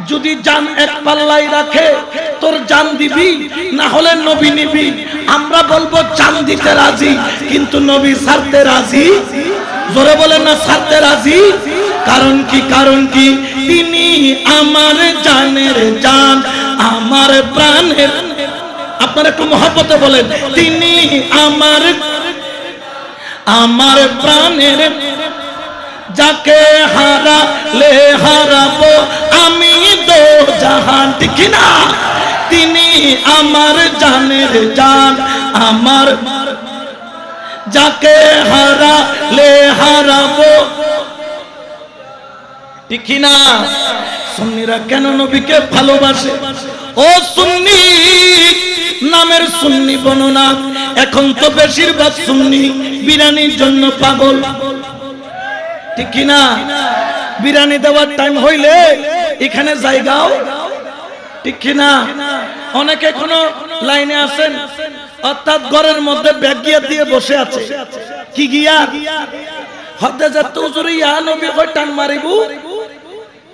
যদি জান এক পাল্লাই রাখে তোর জান দিবি, না হলে নবী নিবি। আমরা বলবো জান দিতে রাজি, কিন্তু নবী ছাড়তে রাজি। জোরে বলেন না, ছাড়তে রাজি। কারণ কি? কারণ কি? তিনি আমার জানের জান, আমার প্রাণের। আপনারা একটু মহব্বতে বলেন, তিনি আমার প্রাণের, যাকে হারালে হারাবো আমি দো জাহান। ঠিক না? তিনি আমার জানের জান, আমার, যাকে হারালে হারাবো। ঠিক না? সুন্নিরা কেন নবীকে ভালোবাসে? ও সুন্নি নামের সুন্নি বনো না। এখন তো বেশিরভাগ সুন্নি বিরিয়ানির জন্য পাগল। ঠিক না? বিরিয়ানি দেওয়ার টাইম হইলে এখানে জায়গাও। ঠিক না? অনেকে এখনো লাইনে আছেন, অর্থাৎ ঘরের মধ্যে ব্যাগ গিয়া দিয়ে বসে আছে। কি গিয়া? হতে যাতে হুজুর ইয়া নবী কই টান মারিবু,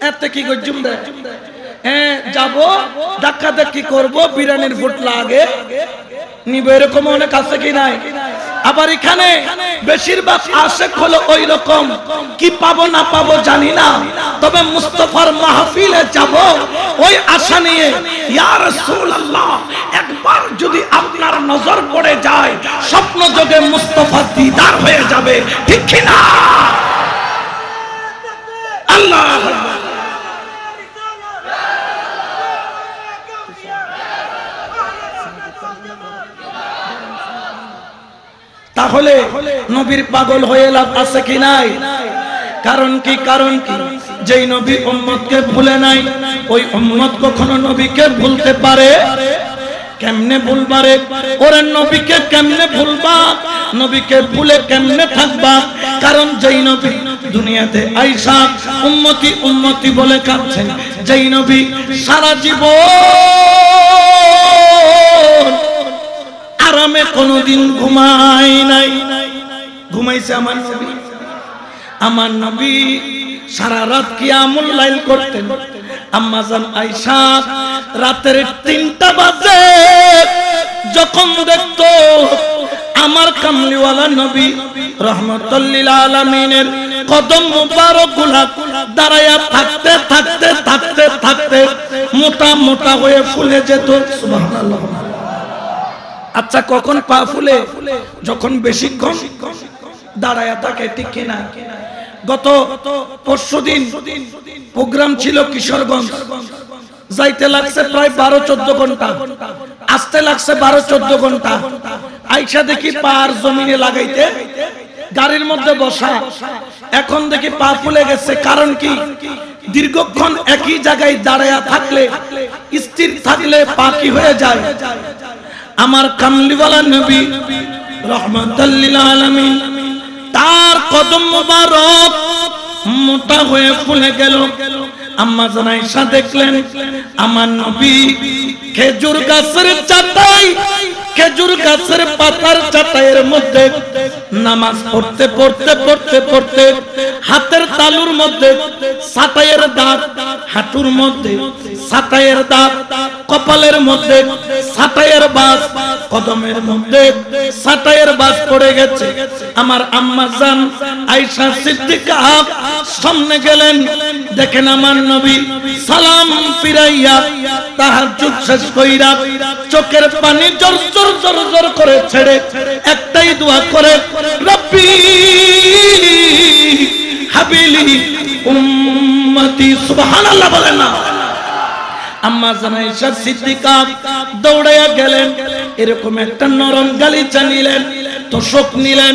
এতে কি গজুম দে। হ্যাঁ যাবো, ধাক্কা ধাক্কি করবো, বিরিয়ানির ফুট লাগে নিব, এরকম অনেক আছে কি নাই? আবার এখানে বেশিরভাগ আশেক হলো ওই রকম, কি পাবো না পাবো জানি না, তবে মুস্তাফার মাহফিলে যাব ওই আশা নিয়ে। ইয়া রাসূলুল্লাহ, একবার যদি আপনার নজর পড়ে যায় স্বপ্ন যোগে মুস্তাফা দিদার হয়ে যাবে। ঠিক কি না? আল্লাহ তাহলে নবীর পাগল হয়ে লাভ আছে কি নাই? কারণ কি? কারণ কি? যেই নবী উম্মতকে ভুলে নাই, ওই উম্মত কখনো নবীকে ভুলতে পারে? কেমনে ভুলবারে? ওরে নবীকে কেমনে ভুলবা? নবীকে ভুলে কেমনে থাকবা? কারণ যেই নবী দুনিয়াতে আইসা উম্মতি উম্মতি বলে কাঁদছেন, যেই নবী সারা জীবন আরামে কোনদিন ঘুমায় নাই। ঘুমাইছে আমার নবী? আমার নবী সারা রাত কিয়ামুল লাইল করতেন। আম্মা জান আয়েশা রাতের 3টা বাজে যখন দেখতো আমার কামলিওয়ালা নবী রাহমাতুল লিল আলামিনের কদম মুবারক গুলা দাঁড়ায়া থাকতে থাকতে থাকতে থাকতে মোটা মোটা হয়ে ফুলে যেত। সুবহানাল্লাহ। আচ্ছা কখন পা ফুলে? যখন বেশিক্ষণ দাঁড়ায়া থাকে। ঠিক কিনা? গত পরশুদিন প্রোগ্রাম ছিল কিশোরগঞ্জ, যাইতে লাগছে প্রায় 12-14 ঘন্টা, আসতে লাগছে 12-14 ঘন্টা। আইসা দেখি পা আর জমিনে লাগাইতে, গাড়ির মধ্যে বসা, এখন দেখি পা ফুলে গেছে। কারণ কি? দীর্ঘক্ষণ একই জায়গায় দাঁড়ায়া থাকলে, স্থির থাকলে পা কি হয়ে যায়? আমার কামলিওয়ালা নবী রাহমাতুল লিল আলামিন তার কদম মুবারক মোটা হয়ে ফুলে গেল। আম্মা জান আয়েশা দেখলেন আমার নবী খেজুর গাছের চাটাই, খেজুর গাছের পাতার চাটাইয়ের মধ্যে নামাজ পড়তে পড়তে পড়তে পড়তে হাতের তালুর মধ্যে চাটাইয়ের দাঁত, হাঁটুর মধ্যে চাটাইয়ের দাঁত, কপালের মধ্যে চাটাইয়ের বাস, কদমের মধ্যে চাটাইয়ের বাস পড়ে গেছে। আমার আম্মা জান আয়েশা সিদ্দিকা সামনে গেলেন, দেখেন আমার নবী সালাম ফিরাইয়া তাহাজ্জুদ শেষ কইরা চোখের পানি জোর জোর জোর জোর করে ছেড়ে একটাই দোয়া করে, রব্বি হাবিলি উম্মতি। সুবহানাল্লাহ বলেন না? আম্মা জান আয়েশা সিদ্দিকা দৌড়াইয়া গেলেন, এরকম একটা নরম গালিচা নিলেন, তোষক নিলেন,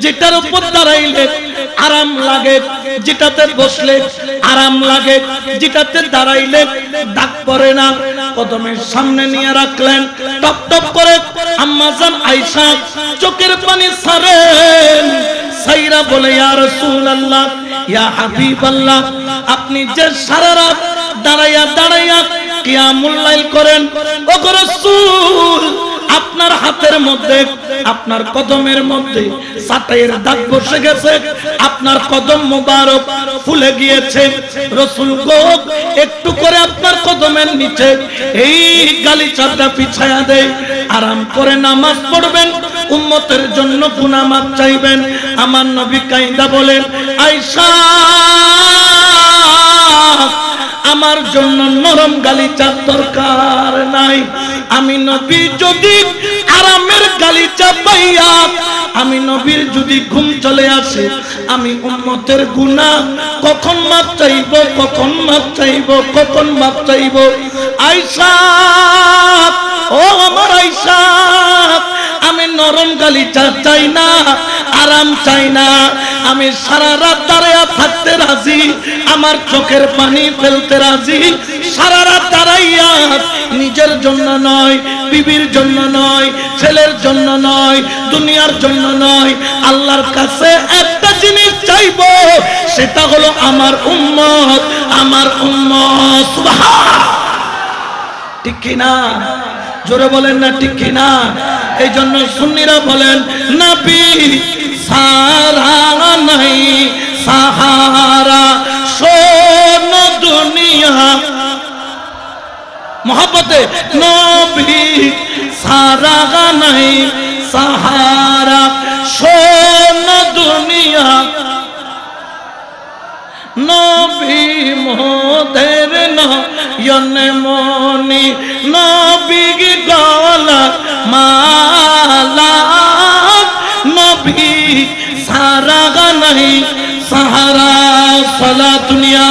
যেটার উপর দাঁড়াইলে আরাম লাগে, যেটাতে বসলে আরাম লাগে, যেটাতে দাঁড়াইলে দাগ পড়ে না, কদমের সামনে নিয়ে রাখলেন। টপ টপ করে আম্মা জান আয়েশা চোখের পানি ছাড়েন, সাইরা বলে, ইয়া রাসূলুল্লাহ, ইয়া হাবিবাল্লাহ, আপনি যে সারা রাত দাঁড়াইয়া দাঁড়াইয়া কিয়ামুল লাইল করেন, ও রাসূল, আপনার হাতের মধ্যে, আপনার কদমের মধ্যে চাটাইয়ের দাগ বসে গেছে, আপনার কদম মোবারক ফুলে গিয়েছে। রাসূল গো, একটু করে আপনার কদমের নিচে এই গালিচাটা পিছায়া দেয়, আরাম করে নামাজ পড়বেন, উম্মতের জন্য গুনাহ মাফ চাইবেন। আমার নবী কাইন্দা বলেন, আয়েশা আমার জন্য নরম গালিচার দরকার নাই। আমি নবী যদি আরামের গালিচা পাইয়া, আমি নবীর যদি ঘুম চলে আসে, আমি উম্মতের গুনাহ কখন মাফ চাইব, কখন মাফ চাইব, কখন মাফ চাইব। আয়েশা, ও আমার আয়েশা, আমি নরম গালিচা চাই না, আরাম চাই না, আমি সারা রাত দাঁড়াইয়া থাকতে রাজি, আমার চোখের পানি ফেলতে রাজি, সারা রাত দাঁড়াইয়া, নিজের জন্য নয়, বিবির জন্য নয়, ছেলের জন্য নয়, দুনিয়ার জন্য নয়, আল্লাহর কাছে একটা জিনিস চাইবো, সেটা হলো আমার উম্মত, আমার উম্মত। সুবহান, ঠিক কিনা? জোরে বলেন না ঠিক কিনা? এই জন্য সুন্নিরা বলেন, নবী সারা নাই সাহারা, শোন দুনিয়া মোহাব্বতে, নবী সারা নাই সাহারা, শোন দুনিয়া, নবী মোদের নয়নে মনি, নবী গলা মালা, নবী সারা নাই সাহারা, সালা দুনিয়া।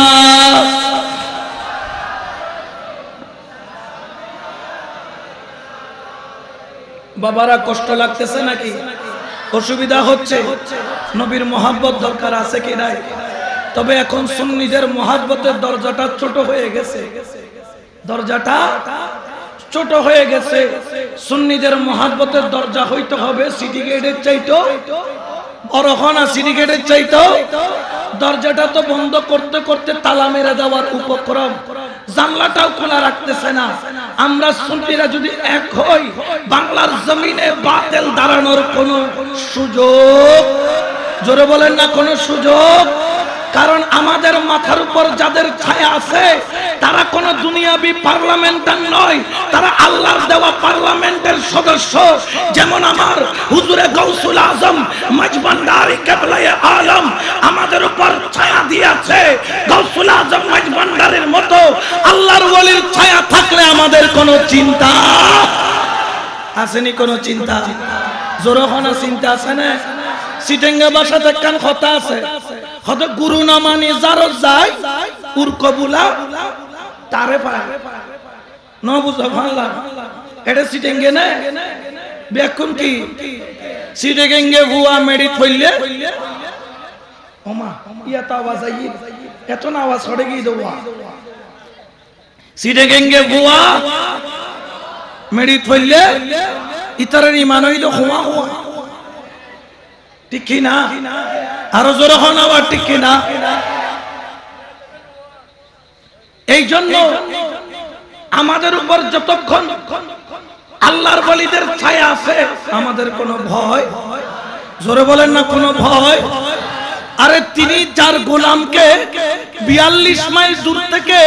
বাবারা কষ্ট লাগতেছে নাকি? অসুবিধা হচ্ছে? নবীর মোহাব্বত দরকার আছে কি নাই? তবে এখন সুন্নিদের মোহাব্বতের দরজাটা ছোট হয়ে গেছে, দরজাটা ছোট হয়ে গেছে। সুন্নিদের মোহাব্বতের দরজা হইতে হবে সিটি গেটের চাইতো বড়, না সিটি গেটের চাইতো। দরজাটা তো বন্ধ করতে করতে তালা মেরে দেওয়ার উপক্রম, জানলাটাও খোলা রাখতেছে না। আমরা সুন্নিরা যদি এক হই, বাংলার জমিনে বাতিল দাঁড়ানোর কোনো সুযোগ, জোরে বলেন না কোনো সুযোগ। কারণ আমাদের মাথার উপর যাদের ছায়া আছে, তারা কোন দুনিয়াবি পার্লামেন্টার নয়, তারা আল্লাহর দেওয়া পার্লামেন্টের সদস্য। যেমন আমার হুজুরে গাউসুল আজম মাঝভান্ডারী কেবলায়ে আলম আমাদের উপর ছায়া দিয়েছে। গাউসুল আজম মাঝভান্ডারীর মতো আল্লাহর ওলির ছায়া থাকলে আমাদের কোনো চিন্তা আসেনি, কোনো চিন্তা জোরখানা চিন্তা আছে না? সিটেঙ্গা ভাষাতে কান কথা আছে, হয়তো গুরু না মানি যার যায় উরকবুলা তারে পায় ন বুঝা ভাল্লা। এটা সিটেঙ্গে না ব্যাকুন কি সিটেঙ্গে ভুয়া মেডি থইলে ওমা ইয়াতা আওয়াজ আই, এত না আওয়াজ ছড়ে গিয়ে দেওয়া। সিটেঙ্গে ভুয়া মেডি থইলে ইতারের ইমান হইল হুয়া হুয়া, ঠিক কি না? আরো জোরে হন আবার, ঠিক কি না? এই জন্য আমাদের উপর যতক্ষণ আল্লাহর ওলিদের ছায়া আছে, আমাদের কোনো ভয়, জোরে বলেন না কোনো ভয়। আরে তিনি যার গোলামকে 42 মাইল দূর থেকে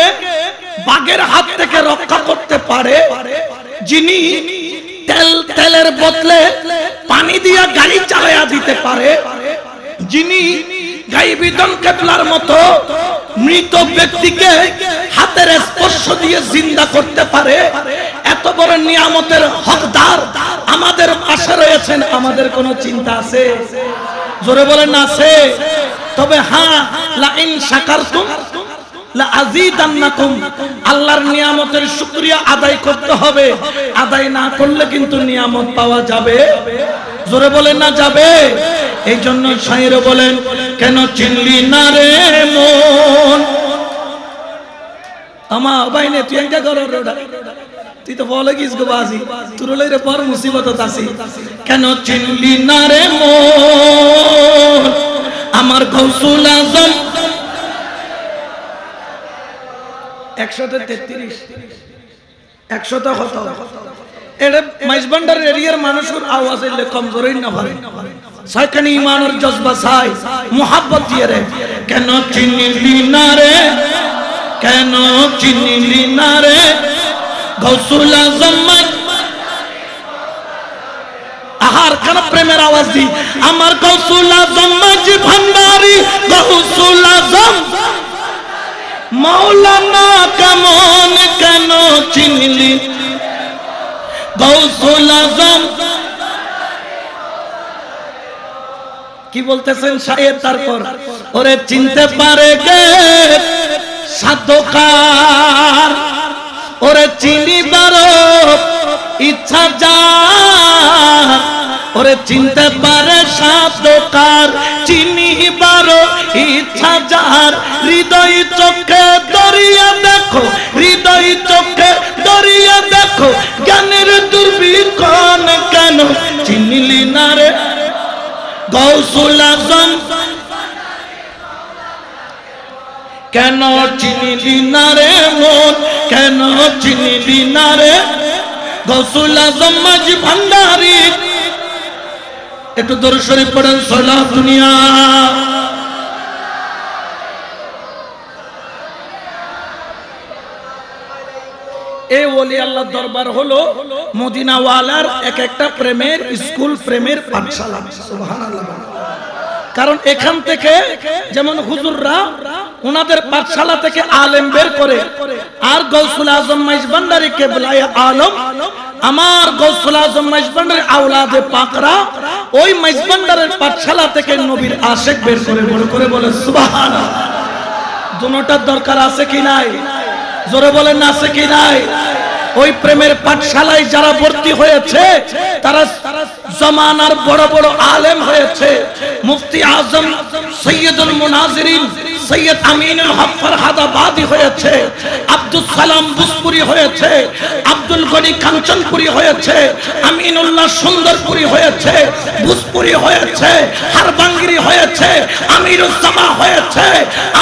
বাঘের হাত থেকে রক্ষা করতে পারে, যিনি তেলের বদলে পানি দিয়া গাড়ি চালায়া দিতে পারে, যিনি গাইবিদন কেবলার মতো মৃত ব্যক্তিকে হাতের স্পর্শ দিয়ে জিন্দা করতে পারে, এত বড় নিয়ামতের হকদার আমাদের পাশে রয়েছেন, আমাদের কোনো চিন্তা আছে? জোরে বলেন না আছে? তবে হ্যাঁ, লা ইন শাকারতুম লা আযীদান্নাকুম, আল্লাহর নিয়ামতের শুকরিয়া আদায় করতে হবে। আদায় না করলে কিন্তু নিয়ামত পাওয়া যাবে, জোরে বলেন না যাবে। এই জন্য শায়ের বলেন, কেন চিনলি না রে মন আমা বাইনে তুই একটা করো রোডা, তুই তো বলে গিস গো বাজি তোর লইরে পর মুসিবত আছে। কেন চিনলি না রে মন আমার গাউসুল আজম 133 100 কত এটা মাইজবান্ডারের এরিয়ার মানুষের আওয়াজ এলে কমজোরই না ভাই, সাইখানি ইমানের জজবা চাই, মোহাব্বত দিয়ে রে। কেন চিনলি না রে কেন চিনিলি না রে গৌসুল আজম আহার কেন প্রেমের আওয়াজ দি আমার গৌসুল আজম মাঝি ভান্ডারি গৌসুল আজম মাওলানা কেমন কেন চিনলি গৌসুল আজম কি বলতেছেন শায়ের তারপর ওরে চিনতে পারে গে সাধকার ওরে চিনিবার ইচ্ছা যার ওরে চিনতে পারে সাধকার চিনিবার ইচ্ছা যার হৃদয় চোখে দরিয়া দেখো হৃদয় চোখে দরিয়া দেখো জ্ঞানের দুর্বিক্ষণ কেন চিনলি না রে গৌসুল আজম কেন চিনলি না রে মন কেন চিনলি না রে গৌসুল আজম মাঝি ভান্ডারি একটু দরুদ শরীফ পড়েন সালাত দুনিয়া এই ওলি আল্লাহ দরবার হলো মদিনা ওয়ালার এক একটা প্রেমের স্কুল প্রেমের পাঠশালা সুবহানাল্লাহ কারণ এখান থেকে যেমন হুজুররা ওনাদের পাঠশালা থেকে আলেম বের করে আর গৌসুল আজম মাইজ ভান্ডারী কেবলায়ে আলম আমার গৌসুল আজম মাইজ ভান্ডারী আওলাদে পাকরা ওই মাইজ ভান্ডারের পাঠশালা থেকে নবীর আশিক বের করে বলে সুবহানাল্লাহ দুটোটার দরকার আছে কি নাই জোরে বলেন না আছে কি নাই ওই প্রেমের পাঠশালায় যারা ভর্তি হয়েছে তারা জামানার বড় বড় আলেম হয়েছে মুফতি আজম সৈয়দুল মুনাজিরিন সৈয়দ আমিনুল হক ফরহাদাবাদী হয়েছে আব্দুল সালাম বুসপুরি হয়েছে আব্দুল গনি কাঞ্চনপুরি হয়েছে আমিনুল্লাহ সুন্দরপুরি হয়েছে বুসপুরি হয়েছে হারবাঙ্গিরি হয়েছে আমিরুজ্জামান হয়েছে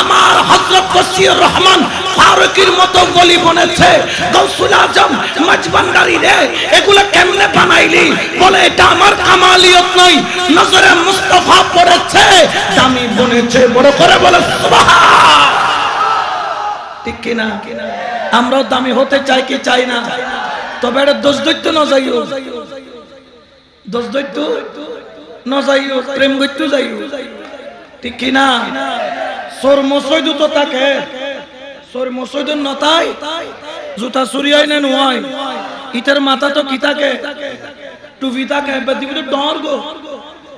আমার হযরত বশির রহমান ফারুকীর মতো গলি বনেছে গৌসুল আজম মাঝভান্ডারী রে এগুলা কেমনে বানাইলি বলে এটা আমার কামালিয়ত নয় নজরে মুস্তাফা পড়েছে দামি বনেছে বড় করে বলে সুবহান ঠিক কি না আমরাও দামি হতে চাই কি চাই না তবে এটা দোষ দৈত্য ন যাইও দোষ দৈত্য ন যাইও প্রেম দৈত্য যাইও ঠিক কি না সোর মসজিদ তো থাকে সোর মসজিদ নতাই জুতা চুরি হয় না নয় ইটার মাথা তো কি থাকে টুপি থাকে বেদিকে ডর গো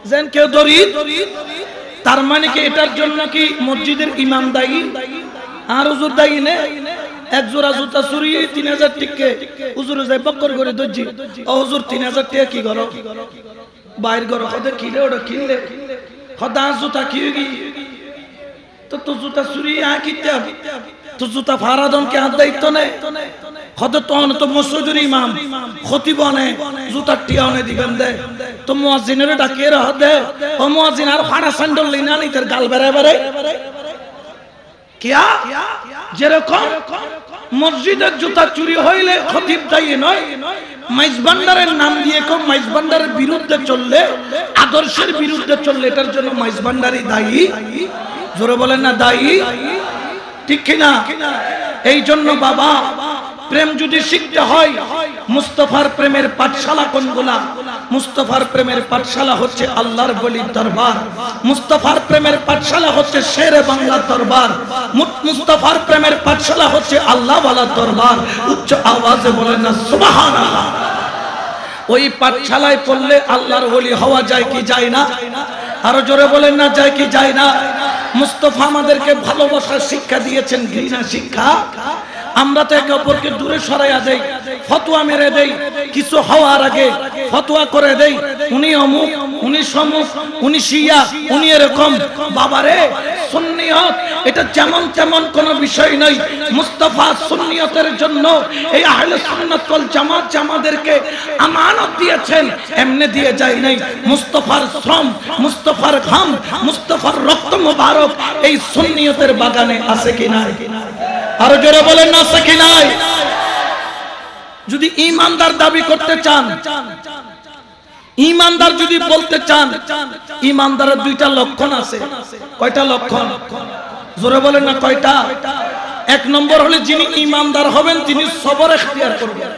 যেন কেউ দরি তার মানে কি এটার জন্য কি মসজিদের ইমাম দায়ী আর হুজুর দায়ী নে এক জোড়া জুতা চুরি 3000 টিকে হুজুরে যাই বক্কর করে দজ্জি ও হুজুর 3000 টাকা কি করো বাইর করো কদে কিলে ওটা কিনলে খদা জুতা কি হইগি তো জুতা চুরি আ কিতে তো জুতা ফারাদন কে হাত দায়িত্ব নেই খদ তো মসজিদের ইমাম খতিব নে জুতা টিয়ানে দিবেন দে তো মুয়াজ্জিনের ডাকিয়ে রাহ দে ও মুয়াজ্জিন আর ফাড়া স্যান্ডেল লিনা নি তার গাল বেরে বেরে কিয়া যেরকম মসজিদের জুতা চুরি হইলে খতিব দায়ী নয় মাইজ ভান্ডারের নাম দিয়ে কোন মাইজ ভান্ডারের বিরুদ্ধে চললে আদর্শের বিরুদ্ধে চললে এটার জন্য মাইজ ভান্ডারী দায়ী জোরে বলেন না দায়ী ঠিক কিনা এই জন্য বাবা প্রেম যদি শিখতে হয় মুস্তাফার প্রেমের পাঠশালা কোনগুলা মুস্তাফার প্রেমের পাঠশালা হচ্ছে আল্লাহর ওলির দরবার মুস্তাফার প্রেমের পাঠশালা হচ্ছে শেরে বাংলা দরবার মুস্তাফার প্রেমের পাঠশালা হচ্ছে আল্লাহ ওয়ালা দরবার উচ্চ আওয়াজে বলেন না সুবহানাল্লাহ ওই পাঠশালায় পড়লে আল্লাহর ওলি হওয়া যায় কি যায় না আরো জোরে বলেন না যায় কি যায় না মুস্তাফা আমাদেরকে ভালোবাসার শিক্ষা দিয়েছেন ঘৃণা শিক্ষা আমরা তো একে অপরকে দূরে সরাইয়া দেই ফতোয়া মেরে দেই কিছু হওয়ার আগে ফতোয়া করে দেই উনি অমুক উনি সমুক উনি শিয়া উনি এরকম বাবারে সুন্নিয়ত এটা যেমন তেমন কোনো বিষয় নয় মুস্তাফা সুন্নিয়তের জন্য এই আহলে সুন্নাত ওয়াল জামাত আমাদেরকে আমানত দিয়েছেন এমনি দিয়ে যায় নাই মুস্তাফার শ্রম মুস্তাফার ঘাম মুস্তাফার রক্ত মোবারক এই সুন্নিয়তের বাগানে আছে কি না আরো জোরে বলেন না আছে কি নাই যদি ঈমানদার দাবি করতে চান ঈমানদার যদি বলতে চান ঈমানদারের দুইটা লক্ষণ আছে কয়টা লক্ষণ জোরে বলেন না কয়টা এক নম্বর হলে যিনি ঈমানদার হবেন তিনি সবর ইখতিয়ার করবেন,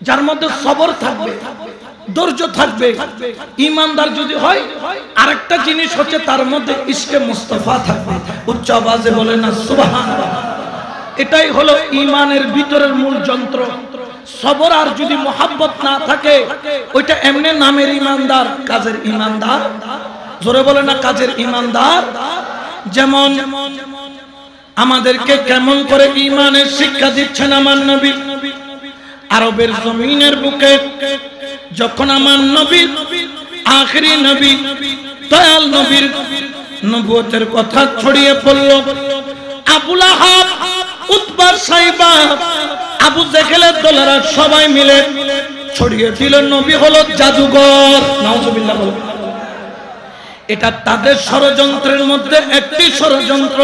যার মধ্যে সবর থাকবে, ধৈর্য থাকবে। ঈমানদার যদি হয়, আরেকটা জিনিস হচ্ছে তার মধ্যে ইশকে মুস্তাফা থাকবে। উচ্চ আওয়াজে বলেন না সুবহানাল্লাহ। এটাই হলো ঈমানের ভিতরের মূল যন্ত্র। সবর আর যদি মোহাব্বত না থাকে, ওইটা এমনি নামের ঈমানদার, কাজের ঈমানদার। জোরে বলে না কাজের ঈমানদার। যেমন আমাদেরকে কেমন করে ঈমানের শিক্ষা দিচ্ছেন আমার নবী। আরবের জমিনের বুকে যখন আমার নবী, আখেরি নবী, দয়াল নবীর নবুয়তের কথা ছড়িয়ে পড়ল, আবু লাহাব, উতবা, সাইবা, আবু জেহেলের দলেরা সবাই মিলে ছড়িয়ে দিল নবী হলো জাদুঘর। নাউজুবিল্লাহ। এটা তাদের ষড়যন্ত্রের মধ্যে একটি ষড়যন্ত্র।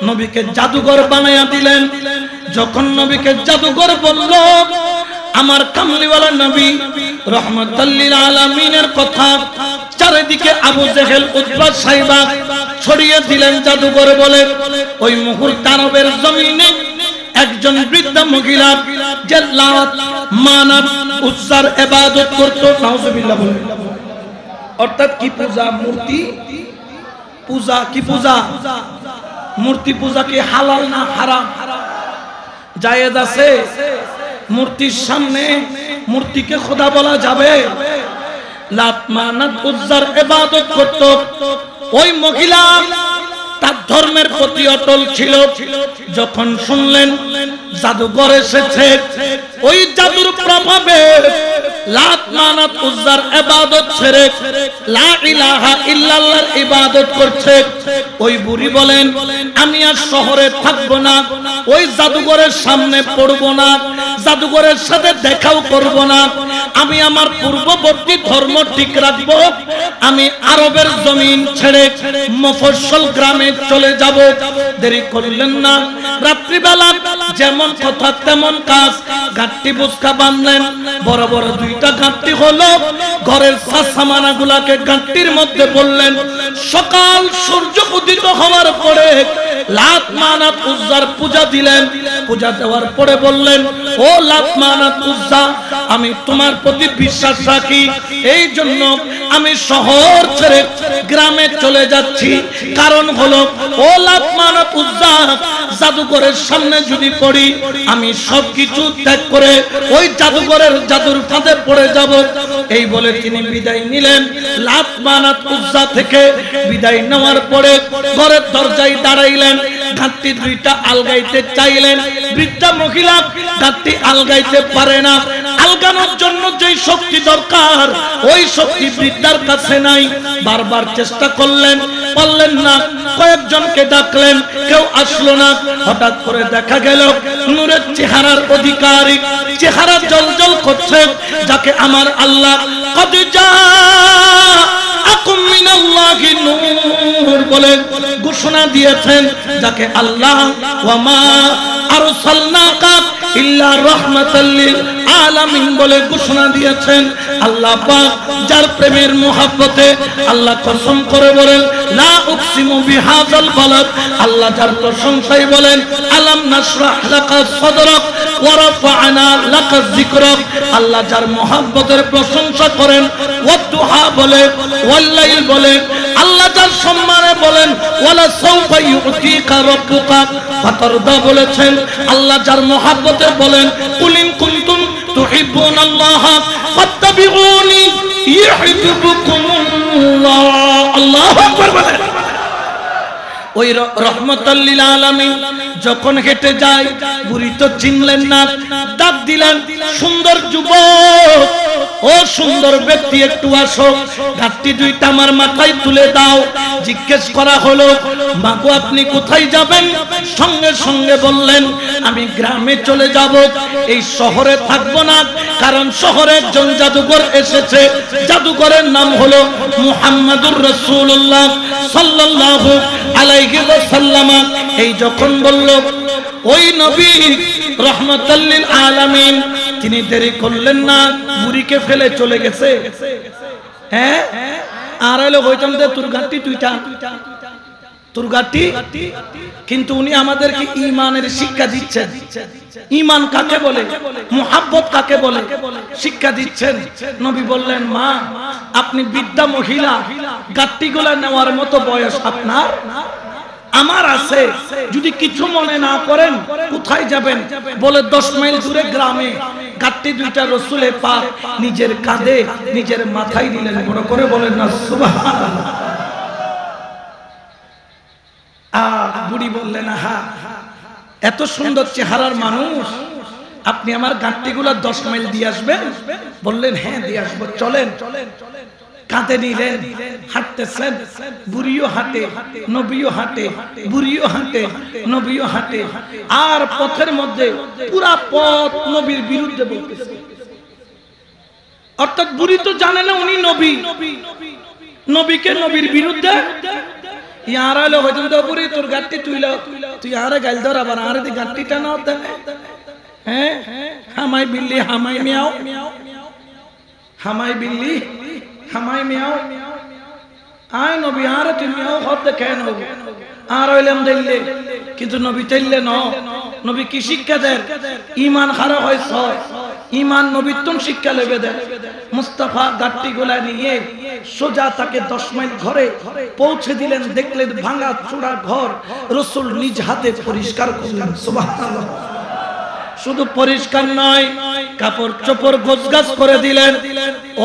নবীকে জাদুঘর বানায়া দিলেন। যখন নবীকে জাদুঘর বলল, আমার কামলিওয়ালা নবী রাহমাতাল লিল আলামিনের কথা চারিদিকে আবু জেহেল, উতবা, সাইবা ছড়িয়ে দিলেন জাদুঘর বলে। ওই মুহূর্তে আরবের জমিনে একজন বৃদ্ধা মহিলা যে লাত, মানাত, উজ্জার ইবাদত করত। নাউজুবিল্লাহ বলে। অর্থাৎ কি পূজা? মূর্তি পূজা। কি পূজা? মূর্তি পূজা কি হালাল না হারাম? জায়েজ আছে? মূর্তির সামনে মূর্তিকে খোদা বলা যাবে? লাত, মানাত, উজ্জার ইবাদত করত। ওই মহিলা তার ধর্মের প্রতি অটল ছিল। যখন শুনলেন জাদুঘর এসেছে, ওই জাদুর প্রভাবে লাত, মানাত, উজ্জার ইবাদত ছেড়ে লা ইলাহা ইল্লাল্লাহর ইবাদত করছে। ওই বুড়ি বলেন, আমি আর শহরে থাকবো না, ওই জাদুঘরের সামনে পড়বো না, জাদুঘরের সাথে দেখাও করব না। আমি আমার পূর্ববর্তী ধর্ম ঠিক রাখবো। আমি আরবের জমিন ছেড়ে মফস্বল গ্রামে চলে যাব। দেরি করলেন না, রাত্রিবেলা যেমন কথা তেমন কাজ। গাঁটটি বুসকা বাঁধলেন, বড় বড় দুইটা গাঁটটি হলো। ঘরের সামানা গুলাকে গাঁটটির মধ্যে বললেন। সকাল সূর্য উদিত হওয়ার পরে লাত, মানাত, উজ্জার পূজা দিলেন। পূজা দেওয়ার পরে বললেন, ও লাত, মানাত, উজ্জা, আমি তোমার প্রতি বিশ্বাস রাখি, এই জন্য আমি শহর ছেড়ে গ্রামে চলে যাচ্ছি। কারণ হলো, ও লাত, মানাত, উজ্জা, জাদুঘরের সামনে যদি পড়ি, আমি সবকিছু ত্যাগ করে ওই জাদুঘরের জাদুর ফাঁদে পড়ে যাব। এই বলে তিনি বিদায় নিলেন। লাত, মানাত, উজ্জা থেকে বিদায় নেওয়ার পরে ঘরের দরজায় দাঁড়াইলেন। ঘাটটি দুইটা আলগাইতে চাইলেন। বৃদ্ধা মহিলা ঘাটটি আলগাইতে পারে না। আলগানোর জন্য যে শক্তি দরকার, ওই শক্তি বৃদ্ধার কাছে নাই। বারবার চেষ্টা করলেন, পারলেন না। কয়েকজনকে ডাকলেন, কেউ আসলো না। হঠাৎ করে দেখা গেল নূরের চেহারার অধিকারী, চেহারা জলজল করছে, যাকে আমার আল্লাহ কদ জাআকুম মিনাল্লাহি নূর বলে ঘোষণা দিয়েছেন, যাকে আল্লাহ ওয়া মা আরসালনাকা ইল্লা রাহমাতাল লিল আলামিন বলে ঘোষণা দিয়েছেন। আল্লাহ পাক যার প্রেমের মুহাব্বতে আল্লাহ কসম করে বলেন, লা উকসিমু বিহাযাল বালাদ। আল্লাহ যার প্রশংসায় বলেন, আলাম নাশরাহ লাকা সাদরাক ওয়া রাফা'না লাকা যিকরাক। আল্লাহ যার মুহাব্বতের প্রশংসা করেন, ওয়াদুহা বলে, ওয়াল্লাইল বলে। আল্লাহ যার সম্মানে বলেন, ওয়ালা সাওফা ইউতিকা রাব্বুকা ফাতারদা বলেছেন। আল্লাহ যার মুহাব্বতে বলেন, কুলিন কুনতুম তুহিব্বুনাল্লাহ ফাত্তাবিউনি ইউহিব্বুকুমুল্লাহ। আল্লাহু আকবার বলেন। ওই রহমাতাল লিল আলামিন যখন হেঁটে যায়, বুড়ি তো চিনলেন না, ডাক দিলেন, সুন্দর যুবক, ও সুন্দর ব্যক্তি, একটু আসো, ঘাটটি দুইটা আমার মাথায় তুলে দাও। জিজ্ঞেস করা হলো, মাগো আপনি কোথায় যাবেন? সঙ্গে সঙ্গে বললেন, আমি গ্রামে চলে যাব, এই শহরে থাকবো না। কারণ শহরে একজন জাদুঘর এসেছে, জাদুঘরের নাম হলো মুহাম্মাদুর রাসূলুল্লাহ সাল্লাল্লাহু আলাইহি ওয়াসাল্লাম। এই যখন বলল, ওই নবী রাহমাতাল লিল আলামিন, তিনি দেরি করলেন না, বুড়িকে ফেলে চলে গেছে। হ্যাঁ, আর হলো হইতাম যে তোর ঘাটটি তুইটা তোর গাটি, কিন্তু উনি আমাদেরকে ঈমানের শিক্ষা দিচ্ছেন। ঈমান কাকে বলে, মুহাব্বত কাকে বলে শিক্ষা দিচ্ছেন। নবী বললেন, মা আপনি বৃদ্ধা মহিলা, গাট্টিগুলা নেওয়ার মতো বয়স আপনার আমার আছে, যদি কিছু মনে না করেন কোথায় যাবেন? বলে 10 মাইল দূরে গ্রামে গাট্টি দুইটা রাসূলের পাক নিজের কাঁধে নিজের মাথায় নিলেন। বড় করে বলেন না সুবহানাল্লাহ। বুড়ি বললেন, হা এত সুন্দর চেহারার মানুষ, আপনি আমার গাট্টিগুলা 10 মাইল দিয়ে আসবেন? বললেন, হ্যাঁ দিয়ে আসবো, চলেন। কাঁধে নিলেন, হাঁটতেছেন, বুড়িও হাঁটে, নবীও হাঁটে, বুড়িও হাঁটে, নবীও হাঁটে। আর পথের মধ্যে পুরা পথ নবীর বিরুদ্ধে বলতেছে। অর্থাৎ বুড়ি তো জানে না উনি নবী, নবীকে নবীর বিরুদ্ধে। ইয়ার হলো হইতুন তো বুড়ি তোর গাট্টি তুই আরে গাইল ধর, আবার আরে দি গাট্টিটা নাও দেন। হ্যাঁ হামাই বিল্লি হামাই মিয়াও, হামাই বিল্লি হামাই মিয়াও। আয় নবী আরে তুই মিয়াও হতে কেন আর হইলাম দিল্লি, কিন্তু নবী চাইলে ন। নবী কি শিক্ষা দেন? ঈমান খারাপ হয়েছ, ঈমান নবীর তুম শিক্ষা লেবে দেন। মুস্তাফা গাট্টি গোলা নিয়ে সোজা তাকে 10 মাইল ঘরে পৌঁছে দিলেন। দেখলেন ভাঙা চূড়া ঘর, রাসূল নিজ হাতে পরিষ্কার করলেন। সুবহানাল্লাহ। শুধু পরিষ্কার নয়, কাপড় চোপড় গোছগাছ করে দিলেন।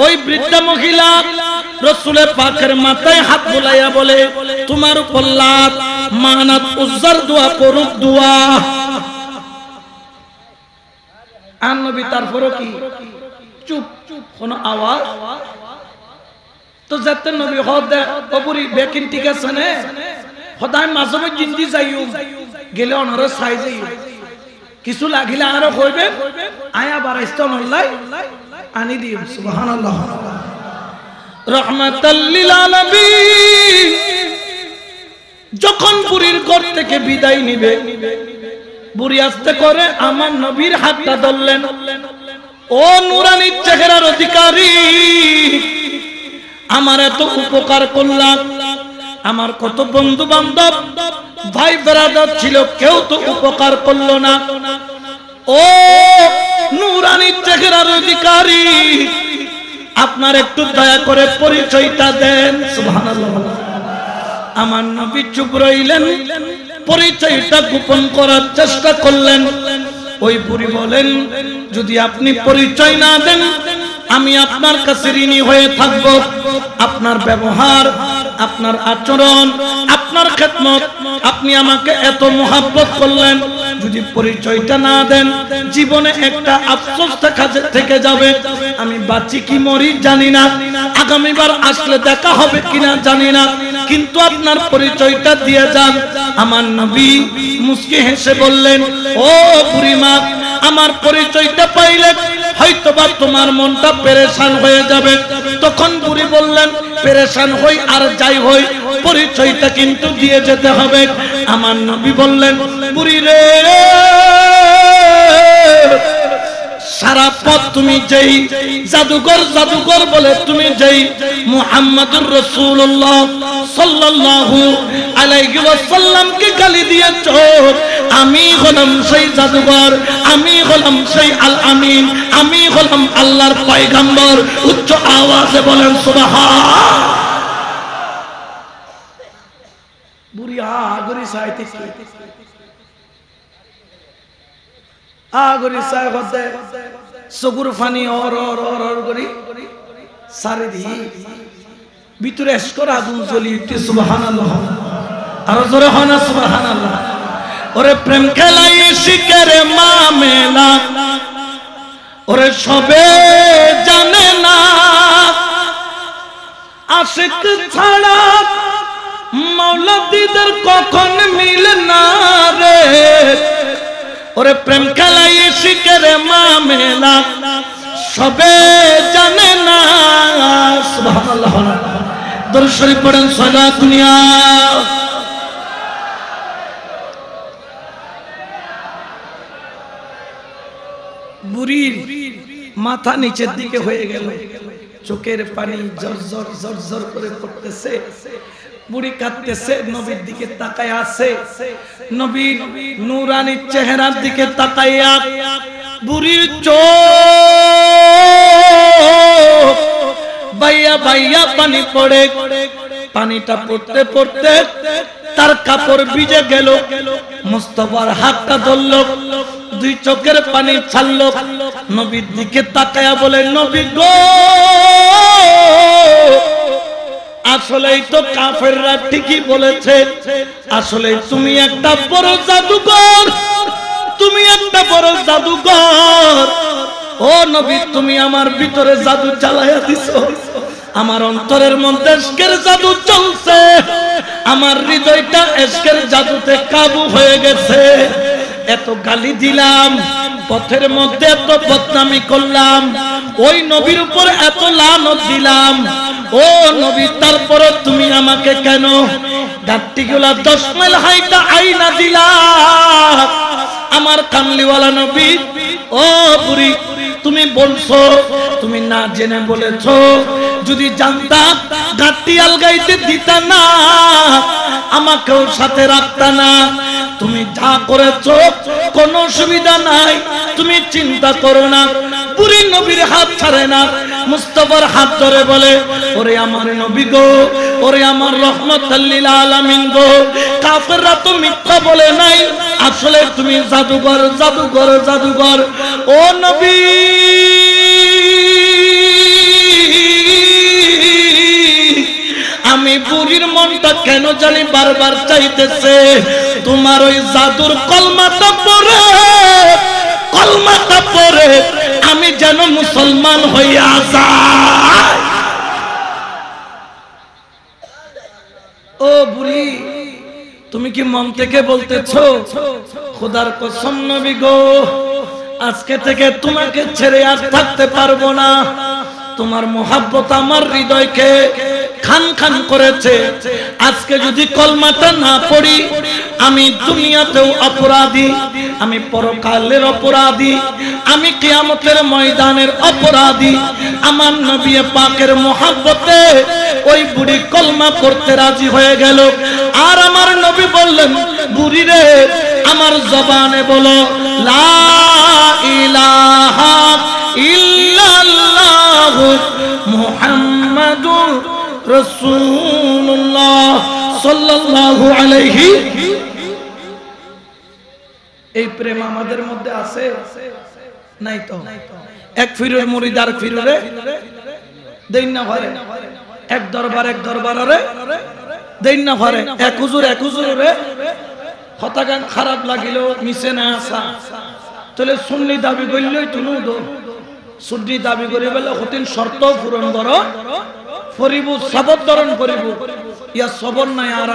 ওই বৃদ্ধা মহিলা রাসূলের পাকের মাথায় হাত বুলাইয়া বলে, তোমার উপর লাত মানাত উজ্জার দোয়া করুক দোয়া। আর নবী তারপরও কি চুপ, কোনো আওয়াজ তো যাতে নবী হদ অপুরি বেকিন ঠিক আছে না, সদায় মাঝে জিন্দি যাইও গেলে অনর চাই যাইও, কিছু লাগিলে আরো কইবে আয়া বারাইস্তা নল্লাই আনি দিম। সুবহানাল্লাহ। রাহমাতাল লিল আলামিন যখন বুড়ির ঘর থেকে বিদায় নিবে, বুড়ি আস্তে করে আমার নবীর হাতটা ধরলেন। ও নূরানী চেহারার অধিকারী, আমার এত উপকার করলাম, আমার কত বন্ধু বান্ধব ভাই বেরাদার ছিল, কেউ তো উপকার করলো না। ও নূরানী চেহারার অধিকারী, আপনার একটু দয়া করে পরিচয়টা দেন। সুবহানাল্লাহ। আমার নবী চুপ রইলেন, পরিচয়টা গোপন করার চেষ্টা করলেন। ওই বুড়ি বলেন, যদি আপনি পরিচয় না দেন আমি আপনার কাছে ঋণী হয়ে থাকব। আপনার ব্যবহার, আপনার আচরণ, আপনার খেদমত, আপনি আমাকে এত মহব্বত করলেন, যদি পরিচয়টা না দেন জীবনে একটা আফসোস থেকে যাবে। আমি বাঁচি কি মরি জানি না, আগামীবার আসলে দেখা হবে কিনা জানি না, কিন্তু আপনার পরিচয়টা দিয়ে যান। আমার নবী মুস্কি হেসে বললেন, ও বুড়িমা, আমার পরিচয়টা পাইলে হয়তোবা তোমার মনটা পেরেশান হয়ে যাবে। তখন বুড়ি বললেন, পেরেশান হই আর যাই হই, পরিচয়টা কিন্তু দিয়ে যেতে হবে। আমার নবী বললেন, বুড়ি রে, সারা পথ তুমি যেই জাদুঘর জাদুঘর বলে তুমি যেই মুহাম্মাদুর রাসূলুল্লাহ সাল্লাল্লাহু আলাইহি ওয়াসাল্লামকে গালি দিয়েছো, আমি হলাম সেই জাদুঘর, আমি হলাম সেই আল আমিন, আমি হলাম আল্লাহর পয়গম্বর। উচ্চ আওয়াজে বলেন সুবহান। বুড়ি আগরি সাইতে আগরি সাই হতে সগুর ফানি অর অর অর অর করি সারিদি ভিতরে এসকর আগুন জ্বলি উঠে। সুবহানাল্লাহ। আর জোরে হয় না সুবহানাল্লাহ। ওরে প্রেম খেলাই শিকের মামেলা, ওরে সবে জানে না, আশিক ছাড়া মাওলা দিদার কখন মিলে না রে। ওরে প্রেম খেলাই শিকের মামেলা, সবে জানে না। সুবহানাল্লাহ। দরুদ শরীফ পড়েন সালাত দুনিয়া। বুড়ির মাথা নিচের দিকে হয়ে গেল, চোখের পানি জর্জর জর্জর করে পড়তেছে, বুড়ি কাঁদতেছে, নবীর দিকে তাকায় আছে, নবীর নূরানি চেহারার দিকে তাকাইয়া বুড়ির চোখ বাইয়া বাইয়া পানি পড়ে, পানিটা পড়তে পড়তে তার কাপড় ভিজে গেল। মুস্তাফার হাতটা ধরল, দুই চোখের পানি ছাড়লো, নবীর দিকে তাকায়া বলে, নবী গো, আসলেই তো কাফেররা ঠিকই বলেছে, আসলে তুমি একটা বড় জাদুকর, তুমি একটা বড় জাদুকর। ও নবী, তুমি আমার ভিতরে জাদু চালাইয়া দিছো, আমার অন্তরের মধ্যে ইশকের জাদু চলছে, আমার হৃদয়টা ইশকের জাদুতে কাবু হয়ে গেছে। এত গালি দিলাম, পথের মধ্যে এত বদনামি করলাম, ওই নবীর উপর এত লানত দিলাম, ও নবী, তারপরে তুমি আমাকে কেন গাট্টিগুলা 10 মাইল হাইটা আইনা দিলা? আমার কামলিওয়ালা নবী, ও বুড়ি, তুমি বলছো, তুমি না জেনে বলেছো, যদি জানতাম গাট্টি আলগাইতে দিতা না, আমাকেও সাথে রাখতা না। তুমি যা করেছো কোনো অসুবিধা নাই, তুমি চিন্তা করো না। বুড়ি নবীর হাত ছাড়ে না, মুস্তাফার হাত ধরে বলে, ওরে আমার নবী গো, ওরে আমার রহমাতুল লিল আলামিন গো, কাফেররা তো মিথ্যা বলে নাই, আসলে তুমি জাদুকর, জাদুকর, জাদুকর। ও নবী, আমি বুড়ির মনটা কেন জানি বারবার চাইতেছে তোমার ওই জাদুর কলমাটা পড়ে, কলমাটা পড়ে আমি যেন মুসলমান হইয়া যাই। ও বুড়ি, তুমি কি মন থেকে বলতেছো? খোদার কসম নবী গো, আজকে থেকে তোমাকে ছেড়ে আর থাকতে পারবো না। তোমার মোহাব্বত আমার হৃদয়কে খান খান করেছে। আজকে যদি কলমাটা না পড়ি, আমি দুনিয়াতেও অপরাধী, আমি পরকালের অপরাধী, আমি কিয়ামতের ময়দানের অপরাধী। আমার নবী পাকের মোহাব্বতে ওই বুড়ি কলমা পড়তে রাজি হয়ে গেল। আর আমার নবী বললেন, বুড়ি রে, আমার জবানে বলো লা ইলাহা ইল্লাল্লাহ মুহাম্মাদুর রাসূলুল্লাহ সাল্লাল্লাহু আলাইহি। এই প্রেম আমাদের মধ্যে আছে নাই? তো এক ফিরের মুরিদ আর ফিরে দেন না পারে, এক দরবার এক দরবারে দেন না পারে, এক হুজুর এক হুজুরে হতাগান খারাপ লাগিলেও মিশে না আসা। তাহলে সুন্নি দাবি করলেই তুমি সুন্নি দাবি করে বলে হতেন শর্ত পূরণ করো, ফরিব সবর ধরন করিব, ইয়া সবর নাই, আর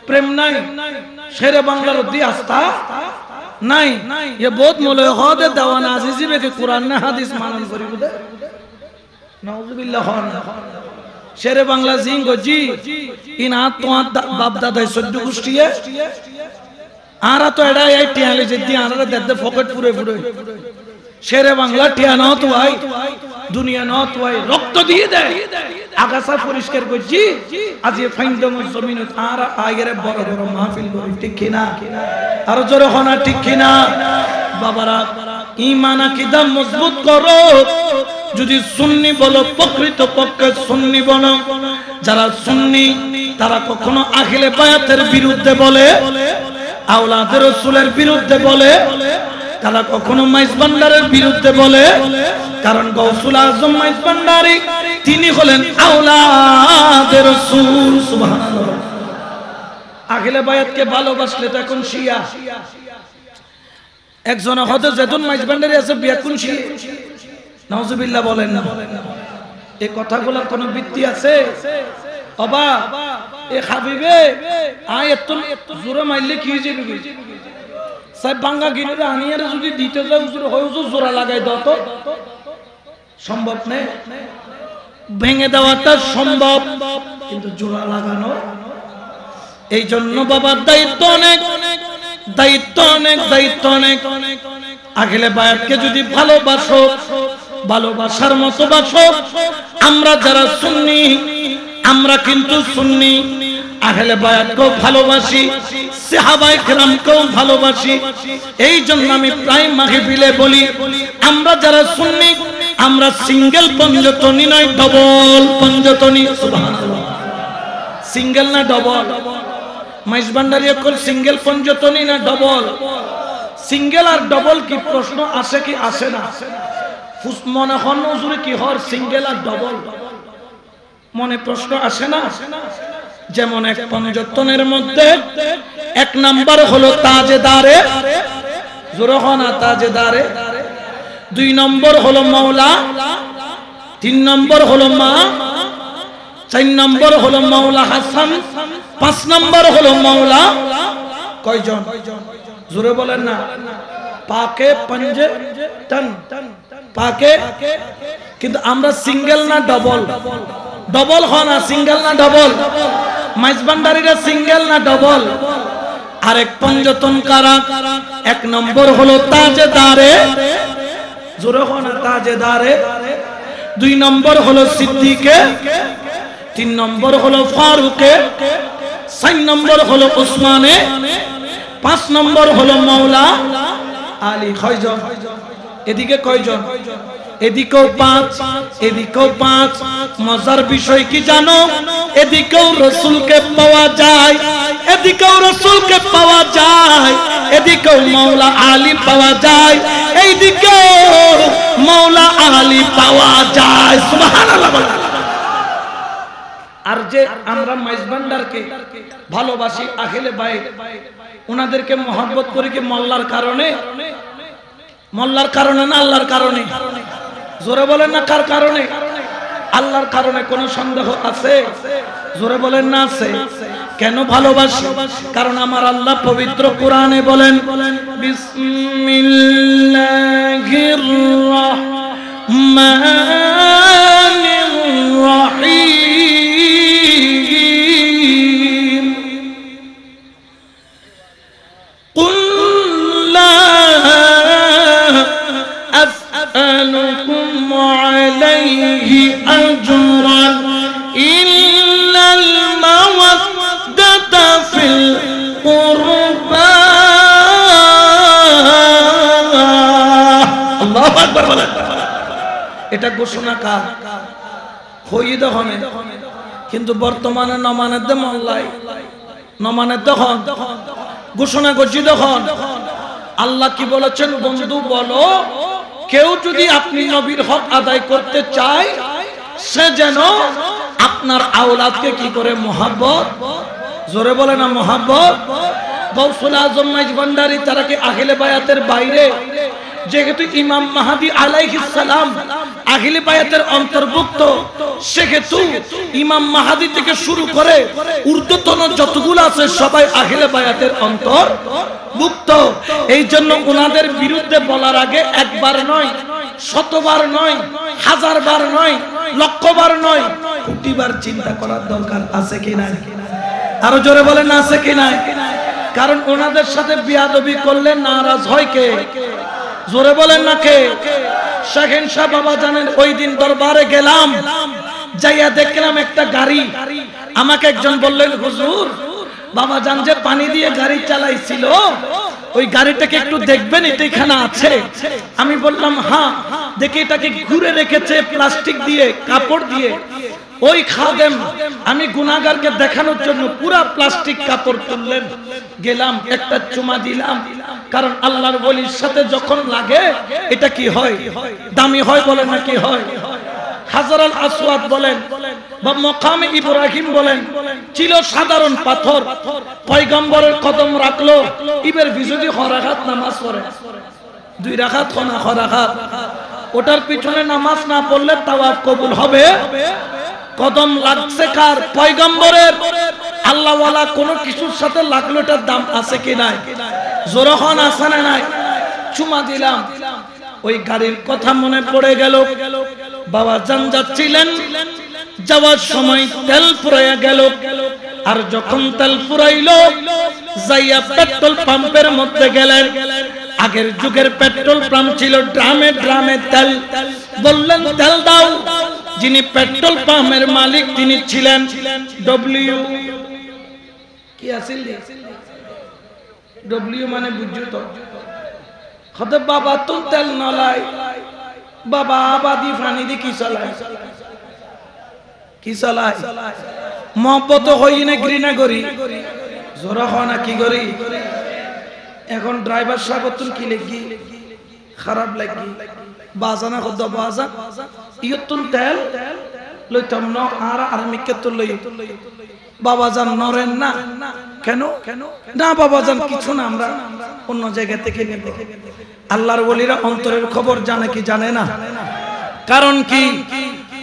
প্রেম নাই, শেরে বাংলার দি আস্থা নাই। ये बहुत मोले होदे दवाना अजीजी बे के कुरान ने हदीस मानन करिब दे नाउजुबिल्लाह हन शेरे बांग्ला जिंगो जी इन हाथ तो हाथ बाप दादा सद्दु गुष्टिए आरा तो एडा आई टियाले जद्दी आरा दद्दे फकट पूरे पूरे शेरे बांग्ला टिया न तो आई दुनिया न तो आई रक्त दिए दे आगासा পরিষ্কার করছি আজ এই ফাইন্দম জমিন তারা আগের বড় বড় মাহফিল করি, ঠিক কি না? আর জোরে হনা, ঠিক কি না? বাবারা, ঈমান আকীদা মজবুত করো। যদি সুন্নি বলো, প্রকৃত পক্ষে সুন্নি বলো। যারা সুন্নি তারা কখনো আহলে বায়াতের বিরুদ্ধে বলে, আওলাদের রাসূলের বিরুদ্ধে বলে, তারা কখনো মাইজ ভান্ডারের বিরুদ্ধে বলে। কারণ গৌসুল আজম মাইজ ভান্ডারী তিনি হলেন আওলাদের রাসূল। সুবহানাল্লাহ। আহলে বায়াতকে ভালোবাসলে তো এখন শিয়া। একজন হযরত জেদুন মাইজ ভান্ডারী আছে বিয়াকুন শিয়া। নাউজুবিল্লাহ বলেন না। এই কথাগুলোর কোনো ভিত্তি আছে? বাবা এ হাবিবে আয় এত জোরে মারলে কি যাবে? সাহেব বাঙ্গা গিনে আনিয়ারে যদি দিতে যায় হুজুর হয়, হুজুর জোড়া লাগাই দাও তো, সম্ভব নেই। ভেঙে দেওয়াটা সম্ভব, কিন্তু জোড়া লাগানো। এই জন্য বাবার দায়িত্ব অনেক, দায়িত্ব অনেক, দায়িত্ব অনেক। আহলে বায়াতকে যদি ভালোবাসো, ভালোবাসার মতো বাসো, আমরা যারা সুন্নি আমরা কিন্তু সুন্নি আহলে বায়াতকেও ভালোবাসি, সাহাবায়ে কেরামকেও ভালোবাসি। এই জন্য আমি প্রায় মাহফিলে বলি আমরা যারা সুন্নি আমরা সিঙ্গেল পঞ্জতনি নয়, ডবল পঞ্জতনি। সুবহানাল্লাহ। সিঙ্গেল না ডবল? মাইজভান্ডারী কল সিঙ্গেল পঞ্জতনি না ডবল? সিঙ্গেল আর ডবল কি প্রশ্ন আসে কি আসে না? মনে হন হুজুরে কি হর সিঙ্গেল আর ডবল মনে প্রশ্ন আসে না? যেমন এক পঞ্জতনের মধ্যে এক নাম্বার হলো তাজেদারে, জোরখানা তাজেদারে, 2 নম্বর হলো মাওলা, 3 নম্বর হলো মা, 4 নম্বর হলো মাওলা হাসান, 5 নম্বর হলো মাওলা কয়জন? জোরে বলেন না। পাকে পঞ্জে তন, পাকে। কিন্তু আমরা সিঙ্গেল না ডবল? ডবল হয় না, সিঙ্গেল না ডবল? মাইজভান্ডারীরা সিঙ্গেল না ডবল? আরেক পঞ্জতন কারা? 1 নম্বর হলো তাজেদারে, জোরে হয় না তাজেদারে, 2 নম্বর হলো সিদ্দিকে, 3 নম্বর হলো ফারুকে, 4 নম্বর হলো উসমানে, 5 নম্বর হলো মাওলা আলী। কয়জন? এদিকে কয়জন? এদিকেও 5, এদিকেও 5। মজার বিষয় কি জানো? এদিকেও রাসূলকে পাওয়া যায়, এদিকেও রাসূলকে পাওয়া যায়, এদিকেও মাওলা আলী পাওয়া যায়, এইদিকেও মাওলা আলী পাওয়া যায়। সুবহানাল্লাহ। আর যে আমরা মাইজভান্ডারকে ভালোবাসি, আহলে বাইত, ওনাদেরকে মহব্বত করি কি মোল্লার কারণে? মোল্লার কারণে না আল্লাহর কারণে? জোরে বলেন না কার কারণে? আল্লাহর কারণে। কোনো সন্দেহ আছে? জোরে বলেন না আছে? কেন ভালোবাসি? কারণ আমার আল্লাহ পবিত্র কোরআনে বলেন বিসমিল্লাহির রাহমানির রাহিম কুল লা আসআলুকুম আলাইহি আজরান ইল্লাল মাওয়াদ্দাতা ফিল কুরবা। আল্লাহু আকবার বলেন। এটা ঘোষণা কার? হইদ হনে। কিন্তু বর্তমানে নমানের দে মোল্লাই, নমানের দখন ঘোষণা করছি। তখন আল্লাহ কি বলেছেন? বন্ধু বলো, কেউ যদি আপনি নবীর হক আদায় করতে চায় সে যেন আপনার আওলাদকে কি করে মহব্বত, জোরে বলে না মহব্বত। গৌসুল আজম মাইজভান্ডারী তারা কি আহলে বায়াতের বাইরে? যেহেতু ইমাম মাহদী আলাইহিস সালাম আহলে বায়াতের অন্তর্ভুক্ত, সেহেতু ইমাম মাহদী থেকে শুরু করে ঊর্ধ্বতন যতগুলো আছে সবাই আহলে বায়াতের অন্তর্ভুক্ত। এই জন্য ওনাদের বিরুদ্ধে বলার আগে একবার নয়, শতবার নয়, হাজারবার নয়, লক্ষবার নয়, কোটিবার চিন্তা করার দরকার আছে কি নাই? আরো জোরে বলেন আছে কি নাই? কারণ ওনাদের সাথে বিয়াদবি করলে নারাজ হয় কে? জোরে বলেন না কে? শাহেন শাহ বাবা জানেন, ওই দিন দরবারে গেলাম, যাইয়া দেখলাম একটা গাড়ি। আমাকে একজন বললেন, হুজুর বাবা জান যে পানি দিয়ে গাড়ি চালাইছিল, ওই গাড়িটাকে একটু দেখবেন, এটা এখানে আছে। আমি বললাম হ্যাঁ দেখি। এটাকে ঘুরে রেখেছে প্লাস্টিক দিয়ে, কাপড় দিয়ে। ওই খাদেম আমি গুনাহগারকে দেখানোর জন্য পুরা প্লাস্টিক কাপড় তুললেন, গেলাম, একটা চুমা দিলাম। কারণ আল্লাহর ওলির সাথে যখন লাগে এটা কি হয়? দামি হয়। বলেন না কি হয়? হাজার আল আসওয়াদ বলেন বা মকামে ইব্রাহিম বলেন, ছিল সাধারণ পাথর। পয়গম্বরের কদম রাখলো, ইবের বিজুদি হরাঘাত নামাজ পড়ে, 2 রাকাত খনা হরাঘাত। ওটার পিছনে নামাজ না পড়লে তাওয়াফ কবুল হবে? কদম লাগছে কার? পয়গম্বরের। আল্লাহওয়ালা কোন কিছুর সাথে লাগলো, এটার দাম আছে কি নাই? জোরখন আছে না নাই? চুমা দিলাম। ওই গাড়ির কথা মনে পড়ে গেল। বাবা জান যাচ্ছিলেন, যাওয়ার সময় তেল ফুরাইয়া গেল। আর যখন তেল ফুরাইলো, যাইয়া পেট্রোল পাম্পের মধ্যে গেলেন। আগের যুগের পেট্রোল পাম্প ছিল ড্রামে ড্রামে তেল। বললেন তেল দাও, যিনি পেট্রোল পাম্পের মালিক তিনি ছিলেন ডব্লিউ কি আছিল ডব্লিউ মানে বুঝছো তো কত বাবা তো তেল নলাই বাবা আবাদি পানি দি কি চালায় মহব্বত হই না ঘৃণা করি জোরা হয় না কি করি এখন ড্রাইভার সাহেব তুল কি লেগি খারাপ লাগি বাজানা খদ্দ বাজা ইয়তুল তেল লইতাম ন আর মিকে তুল লই বাবা জান নরেন না কেন না বাবা জান কিছু না আমরা অন্য জায়গা থেকে নেব আল্লাহর ওলিরা অন্তরের খবর জানে কি জানে না কারণ কি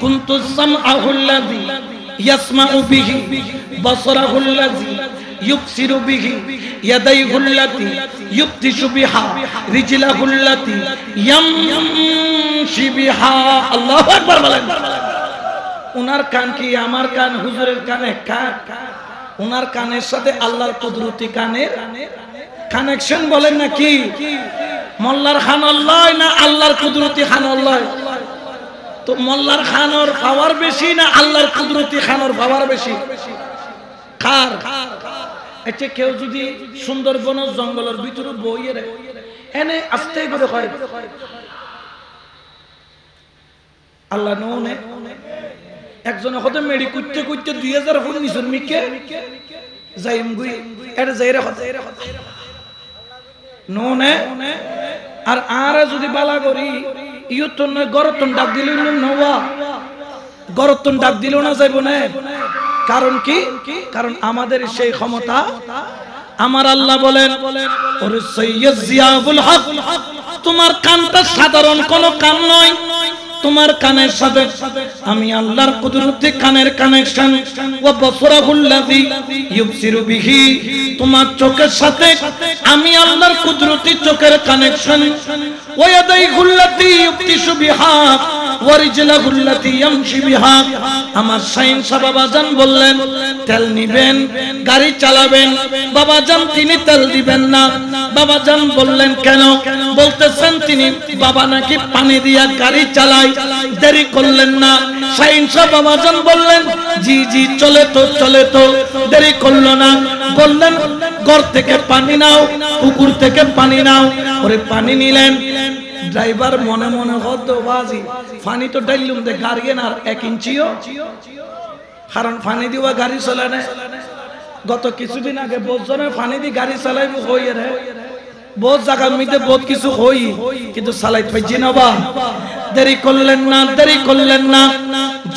কুনতুস সামআহুল্লাযী ইয়াসমাউ বিহি বাসরাহুল্লাযী ইউবসিরু বিহি ইয়াদাইহুল্লাতী ইউবতিশু বিহা রিজলাহুল্লাতী ইয়ামশি বিহা আল্লাহু আকবার বলেন উনার কান কি আমার কান হুজুরের কানে কান উনার কানের সাথে আল্লাহর কুদরতি কানের কানেকশন বলেন না কি মোল্লার খান আল্লাহ না আল্লাহর কুদরতি খান আল্লাহ তো মোল্লার খানর পাওয়ার বেশি না আল্লাহর কুদরতি খানর পাওয়ার বেশি কার আচ্ছা কেউ যদি সুন্দরবন জঙ্গলের ভিতরে বইয়ে রে এনে আস্তে করে হয় আল্লাহ নে একজন হতে মেডি কুইতে কুইতে 2019 মিকে যাইম গুই এর যাইরা হতে নে আর যদি বালা করি ইয়তন গরতন ডাক দিল নওয়া গরতন ডাক দিল না যাইব না কারণ কি কারণ আমাদের সেই ক্ষমতা আমার আল্লাহ বলেন ওরে সৈয়দ জিয়াউল হক তোমার কানটা সাধারণ কোনো কান নয় তোমার কানের সাথে আমি আল্লাহর কুদরতি কানের কানেকশন ওয়া বাসরাহুল্লাযী ইউবসিরু বিহি তোমার চোখের সাথে আমি আল্লাহর কুদরতি চোখের কানেকশন ওয়া ইয়াদাইহুল্লাতী ইউবতিশু বিহা ওয়া রিজলাহুল্লাতী ইয়ামশি বিহা আমার শাইন সাহেব বাবাজান বললেন তেল নিবেন গাড়ি চালাবেন বাবাজান তিনি তেল দিবেন না বাবাজান বললেন কেন বলতেছেন তিনি বাবা নাকি পানি দিয়া গাড়ি চালায় দেরি করলেন না শাইন সাহেব বাবাজান বললেন জি জি চলে তো দেরি করলো না বললেন ঘর থেকে পানি নাও পুকুর থেকে পানি নাও ওরে পানি নিলেন ড্রাইভার মনে মনে হতো বাজি পানি তো ডাইলুম দে গাড়িয়েন আর 1 ইঞ্চিও কারণ পানি দিবা গাড়ি চলে না গত কিছুদিন আগে বহুজনে পানি দি গাড়ি চালাইব হইয়ে রে বহুত জায়গার মধ্যে বহুত কিছু হই কিন্তু চালাইতে পাইছি না বা দেরি করলেন না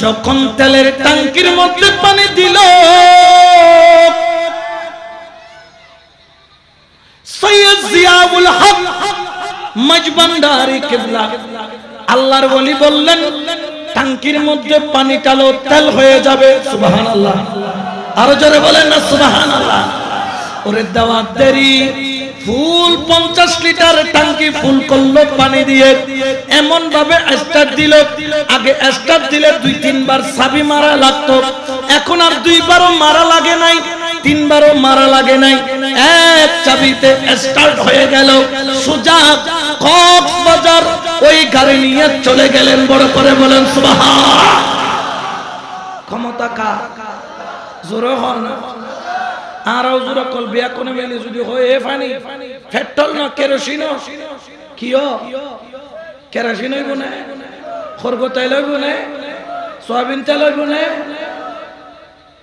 যখন তেলের ট্যাঙ্কির মধ্যে পানি দিল সৈয়দ জিয়াউল হক মজবান্ডারি কিবলা আল্লাহর ওলি বললেন ট্যাঙ্কির মধ্যে পানি টালো তেল হয়ে যাবে সুবহানাল্লাহ আরো জোরে বলেন না সুবহানাল্লাহ ওরে দাওয়াত দেরি ফুল 50 লিটার ট্যাঙ্কি ফুল করলো পানি দিয়ে এমন ভাবে স্টার্ট দিল আগে স্টার্ট দিলে 2-3 বার চাবি মারা লাগতো এখন আর 2 বারও মারা লাগে নাই 3 বারও মারা লাগে নাই এক চাবিতে স্টার্ট হয়ে গেল সোজা কক্সবাজার ওই গাড়ি নিয়ে চলে গেলেন বড় করে বলেন সুবহান ক্ষমতা কার জোরে হয় না আরো জোরে কল বিয়া কোনে মেলে যদি হয় এ পানি পেট্রোল না কেরোসিন কিও কেরোসিন হইব না খরগ তেল হইব না সয়াবিন তেল হইব না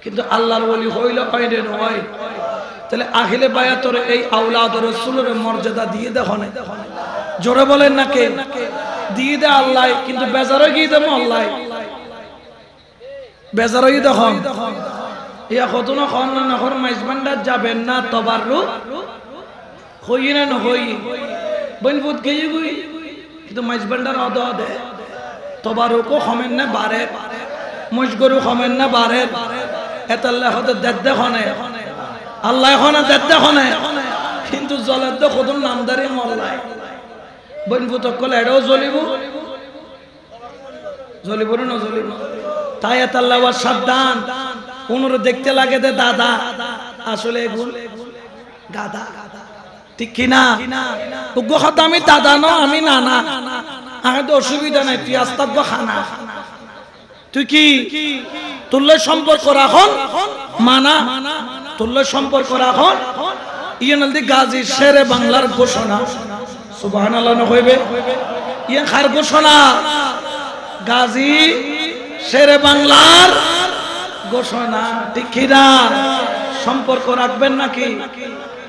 কিন্তু আল্লাহর ওলি হইল পাইলে নয় তাহলে আখিলে বায়াতরে এই আওলাদ রাসূলের মর্যাদা দিয়ে দেখো না জোরে বলেন না কে দিয়ে দে আল্লাহ কিন্তু বেজারও গিয়ে দেবো আল্লাহ বেজারই দেখুন ইয়া কতনো খন না নখর মাইজবান্ডার যাবেন না তবাররু হই না নহই বন বুত গই গই কিন্তু মাইজবান্ডার অদ দে তবারুকো খমেন না বারে মজগরু খমেন না বারে এতাল্লাহ হতে দেদ্দে খনে আল্লাহ খনে দেদ্দে খনে কিন্তু জলের তো কত নামদারি মল্লাই বন বুত কলে এটাও জ্বলিব জ্বলিব না জ্বলিব তাই এতাল্লাহ সাবধান উনরে দেখতে লাগে দে দাদা আসলে এগুন গাদা ঠিক কি না উগ্র কথা আমি দাদা ন আমি নানা আগে তো অসুবিধা নাই তুই আস্তাব্য খানা তুই কি তুল্য সম্পর্ক রাখন মানা তুল্য সম্পর্ক রাখন ইয়ানলদি গাজী শেরে বাংলার ঘোষণা সুবহানাল্লাহ না হইবে ইয়া খার ঘোষণা গাজী শেরে বাংলার ঘোষণা ঠিক কি না সম্পর্ক রাখবেন নাকি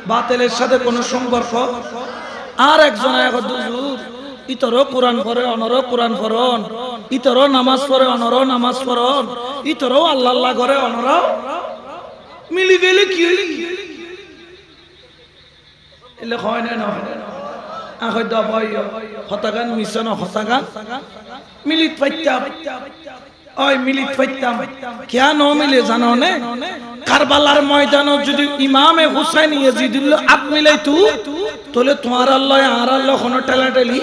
বাতিলের সাথে কোনো সম্পর্ক আর একজন হুজুর ইতরও কোরআন পড়ে অনরও কোরআন পড়ন ইতরও নামাজ পড়ে অনরও নামাজ পড়ন ইতরও আল্লাহ আল্লাহ করে অনরও মিলি গেলে কি এলে হয় না না আখৈ দবাই হতাগান মিশন হতাগান মিলিত পাইতাম ওই মিলিত পাইতাম কিয়া ন মিলে জানো নে কারবালার ময়দানে যদি ইমামে হুসাইন ইয়াজিদুল্লাহ আপ মিলাইতু তাহলে তোমার আল্লাহ আর আল্লাহ কোনো টেলাটেলি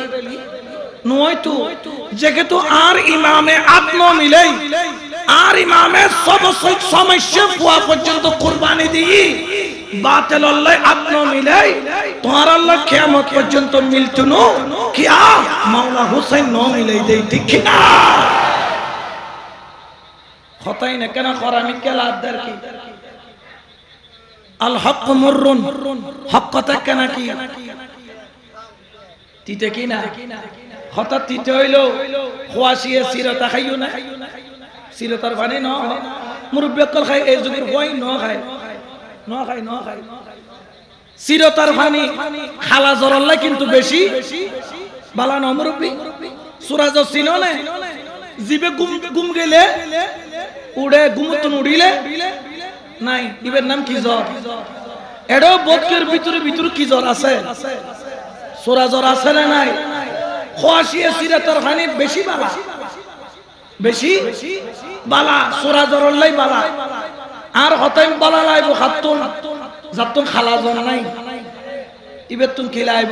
নয় তো যেহেতু আর ইমামে আপ ন মিলাই আর ইমামে সমস্যা পুয়া পর্যন্ত কুরবানি দিই বাতিল আল্লাহ আপ ন মিলাই তোমার আল্লাহ কিয়ামত পর্যন্ত মিলতো না কিয়া মাওলা হুসাইন ন মিলাই দেই ঠিক না হতাই না কেন করামি কেলা আদার কি আল হক মুররুন হক কথা কেন কি তিতে কি না হঠাৎ তিতে হইল খোয়াশিয়ে সিরতা খাইও না সিরতার পানি ন মুরব্বী কল খাই এই যুগের হই ন খায় সিরতার পানি খালা জরল্লা কিন্তু বেশি বালা ন মুরব্বী সুরাজ চিনো না জিবে গুম গেলে উড়ে গুমতন উড়িলে নাই ইবের নাম কি জ্বর এডো বকের ভিতরে কি জ্বর আছে সোরা জ্বর আছে না নাই খোয়াশিয়ে সিরাতার খানি বেশি বালা সোরা জ্বর লাই বালা আর হতাইম বালা লাইব খাতুন যাতুন খালা জ্বর নাই ইবের তুন খিলাইব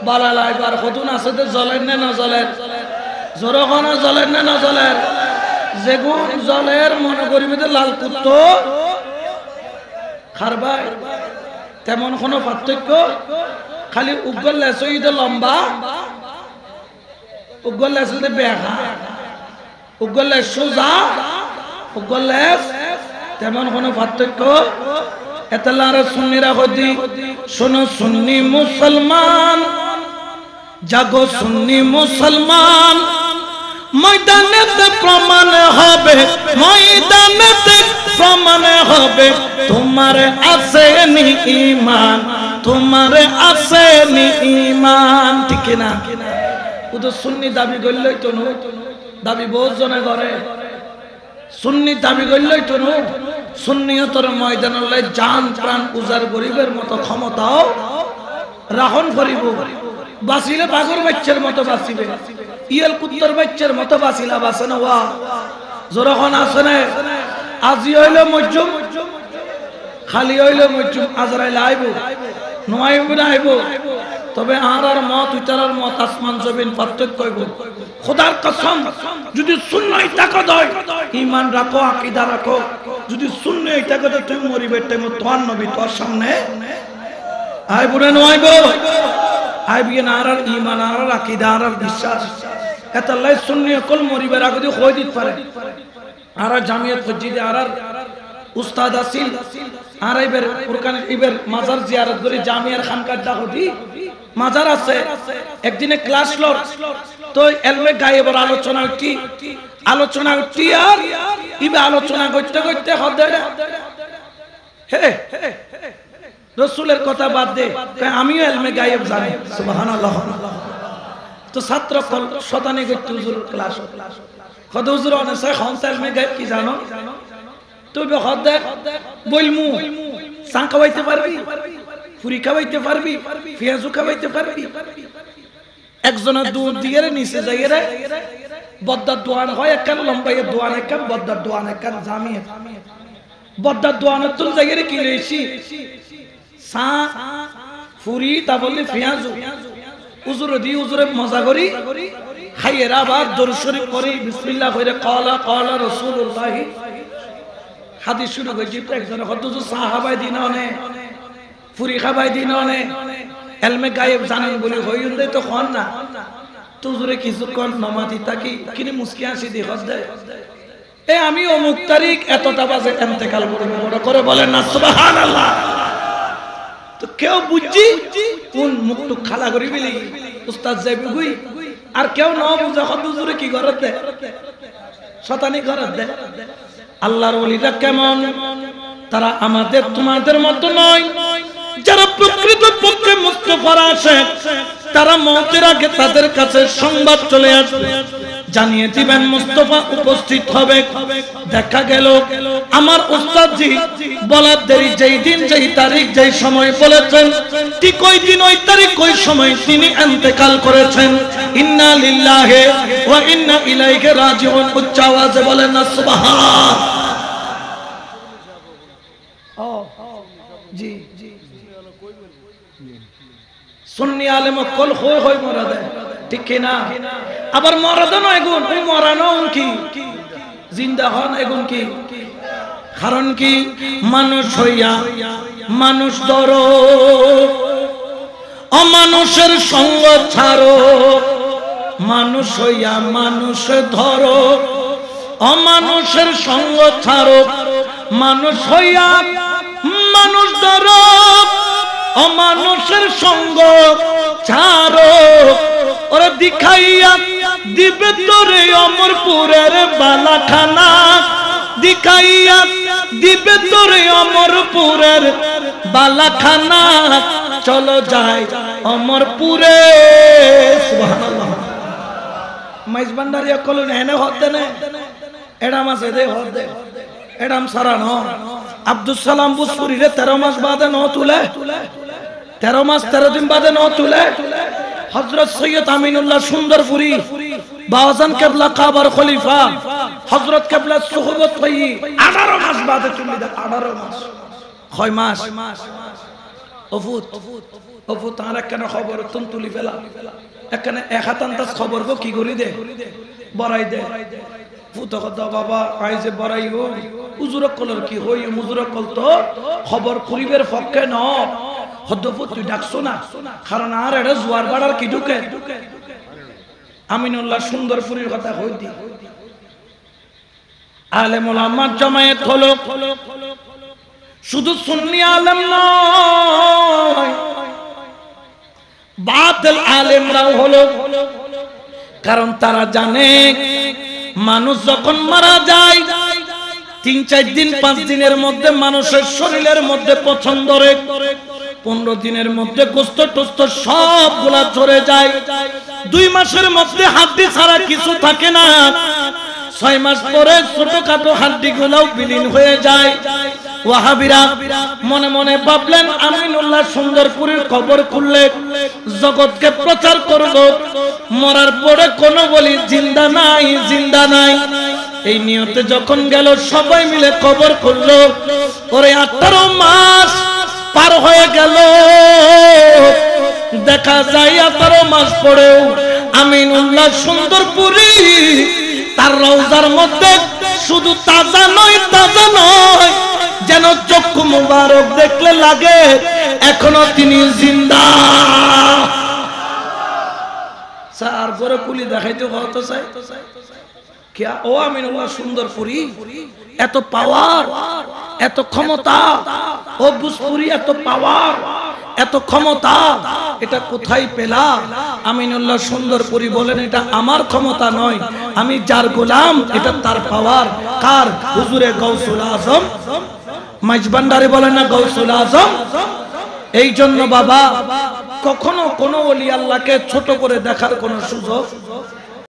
বালা লাইব আর হতুন আছে তে জ্বলেন না না জ্বলেন জোরখানা জ্বলেন না না জ্বলেন যেগুন জলের মনে করিবে লাল কুত্ত খারবাই তেমন কোনো পার্থক্য খালি উগল লেসইতে লম্বা উগল লেসইতে বেহা উগল লেস সোজা উগল লেস তেমন কোনো পার্থক্য এতলার সুন্নিরা হদি শোনো সুন্নি মুসলমান জাগো সুন্নি মুসলমান ময়দানেতে প্রমাণ হবে ময়দানেতে প্রমাণ হবে তোমার আছে নি ঈমান তোমার আছে নি ঈমান ঠিক না ওদের সুন্নি দাবি করলেই তো দাবি বহুত জনে করে সুন্নি দাবি করলেই তো সুন্নিয়তর ময়দানে জান প্রাণ উজার গরিবের মতো ক্ষমতাও রাহন করিব বাসিলে বাগর বাচ্চার মতো বাসিবে ইয়েল কুত্তর বাচ্চার মতো বাসিলা বাসে না ওয়া জোরখন আছে না আজি হইল মজ্জুম খালি হইল মজ্জুম আজরাইল আইব নয়াইব না আইব তবে আর মত উতারার মত আসমান জমিন পার্থক্য হইব খোদার কসম যদি সুন্নাহ তাকো দয় ঈমান রাখো আকীদা রাখো যদি সুন্নাহ তাকো দয় তুমি মরিবে টাইম তোমার নবী তোর সামনে আইব না নয়াইব আইবিয়ে আর ঈমান আর আকীদা আর বিশ্বাস এতাল্লাই সুন্নি কল মরিবার আগে দি কই দিত পারে আর জামিয়াত মসজিদে আর উস্তাদ আসিল আর এবার কুরআন এবার মাজার জিয়ারত করে জামিয়ার খানকার দাহদি মাজার আছে একদিনে ক্লাস লর তো এলমে গায়েবের আলোচনা উঠি আর ইবে আলোচনা করতে করতে হদে হে রাসূলের কথা বাদ দে আমিও এলমে গায়েব জানি সুবহানাল্লাহ তো ছাত্র শতানি করতে হুজুর ক্লাস কত হুজুর অনেক খান এলমে গায়েব কি জানো তুই হদে বলমু চা খাওয়াইতে পারবি ফুরি খাওয়াইতে পারবি পেঁয়াজু খাওয়াইতে পারবি একজনের দুধ দিয়ে নিচে যাইয়ে রে বদ্দার দোয়ান হয় একখান লম্বাইয়ে দোয়ান একখান বদ্দার দোয়ান একখান জামিয়ে বদ্দার দোয়ানের তুল যাইয়ে কি লইছি চা ফুরি তা বললি পেঁয়াজু উজুরে দি উজুরে মজা করি খাইয়ে আবার দরুদ শরীফ করি বিসমিল্লাহ কইরে ক্বালা ক্বালা রাসূলুল্লাহ হাদিস শুরু করেছি একজন হযরত সাহাবায়ে দিন অনে ফুরি খাবাই দিন অনে এলমে গায়েব জানেন বলি হইউন তো কোন না তুজুরে কিছু কোন নমাতি তাকি কিনে মুস্কি আসি দি হদ আমি অমুক তারিখ এতটা বাজে ইন্তেকাল করব, বড় করে বলেন না সুবহানাল্লাহ। তো কেউ বুঝছি কোন মুখটু খালা করি বলি উস্তাদ যাইবে গুই, আর কেউ ন বুঝা হুজুরে কি ঘরত দে, শতানি ঘরত দে। আল্লাহর ওলিরা কেমন? তারা আমাদের তোমাদের মতো নয়। যারা প্রকৃত পক্ষে মুস্তাফার আশিক, তারা মওতের আগে তাদের কাছে সংবাদ চলে আসবে, জানিয়ে দিবেন মুস্তাফা উপস্থিত হবে। দেখা গেল আমার উস্তাদজি বলার দেরি, যেই দিন যেই তারিখ যেই সময় বলেছেন, ঠিক ওই দিন ওই তারিখ ওই সময় তিনি ইন্তেকাল করেছেন। ইন্না লিল্লাহি ওয়া ইন্না ইলাইহি রাজিউন। উচ্চ আওয়াজে বলেন না সুবহান। জি সুন্নি আলেম কল হয় হয় মরা দেয়, ঠিক কি না? আবার মরাদন এগুন ওই মরানো কি জিন্দা হন এগুন কি? কারণ কি? মানুষ হইয়া মানুষ ধরো, অমানুষের সঙ্গ ছাড়ো। মানুষ হইয়া মানুষ ধরো, অমানুষের সঙ্গ ছাড়ো। মানুষ হইয়া মানুষ ধরো, অমানুষের সঙ্গ ছাড়ো। ওরা দিখাইয়া দিবে তোরে অমরপুরের বালাখানা, দিখাইয়া দিবে তোরে অমরপুরের বালাখানা। চলো যাই অমরপুরে। সুবহানাল্লাহ। মাইজ ভান্ডারিয়া কলন এনে হতে নে এডাম আছে দে হতে এডাম সারানো। আব্দুল সালাম বুসপুরি রে 13 মাস বাদে ন তুলে, 13 মাস 13 দিন বাদে ন তুলে। হযরত সৈয়দ আমিনুল্লাহ সুন্দরপুরি বাওয়াজান কেবলা কাবার খলিফা হযরত কেবলা সুহবত হই 18 মাস বাদে তুলি দে। 18 মাস কয় মাস? অফুত অফুত তার কেন খবর তুন তুলি ফেলা এখানে এক হাতান্তাস খবর গো কি করি দে বড়াই দে। ফুতো কথা বাবা আই যে বড়াই গো হুজুরক কলর কি হই, হুজুরক কল তো খবর করিবের পক্ষে ন। হদ্দফুত তুই ডাকছো না, কারণ আর এটা জোয়ার বাড়ার কি ঢুকে। আমিনুল্লাহ সুন্দরপুরীর কথা হই দি। আলেম ওলামার জামায়াত হলো, শুধু সুন্নি আলেম নয়, বাতিল আলেমরাও হলো। কারণ তারা জানে মানুষ যখন মারা যায় 3-4 দিন 5 দিনের মধ্যে মানুষের শরীরের মধ্যে পছন্দ রে 15 দিনের মধ্যে গোস্ত টোস্ত সবগুলা ঝরে যায়। 2 মাসের মধ্যে হাড্ডি ছাড়া কিছু থাকে না। 6 মাস পরে ছোটখাটো হাড্ডি গুলাও বিলীন হয়ে যায়। ওয়াহাবিরা মনে মনে ভাবলেন আমিনুল্লাহ সুন্দরপুরীর কবর খুললে জগৎকে প্রচার করব, মরার পরে কোনো বলি জিন্দা নাই জিন্দা নাই। এই নিয়তে যখন গেল সবাই মিলে কবর খুললো। ওরে 18 মাস পার হয়ে গেল, দেখা যায় 18 মাস পরেও আমিনুল্লাহ সুন্দরপুরী তার রওজার মধ্যে শুধু তাজা নয় যেন চক্ষু মুবারক দেখলে লাগে এখনো তিনি জিন্দা। স্যার করে কুলি দেখাইতে হতো চাই কিয়া ও আমিনুল্লাহ সুন্দরপুরী এত পাওয়ার এত ক্ষমতা, ও বুসপুরি এত পাওয়ার এত ক্ষমতা, এটা কোথায় পেলা? আমিনুল্লাহ সুন্দরপুরী বলেন এটা আমার ক্ষমতা নয়, আমি যার গোলাম এটা তার পাওয়ার। কার? হুজুরে গাউসুল আজম মাইজভান্ডারি বলেন না গাউসুল আজম। এই জন্য বাবা কখনো কোনো ওলি আল্লাহকে ছোট করে দেখার কোনো সুযোগ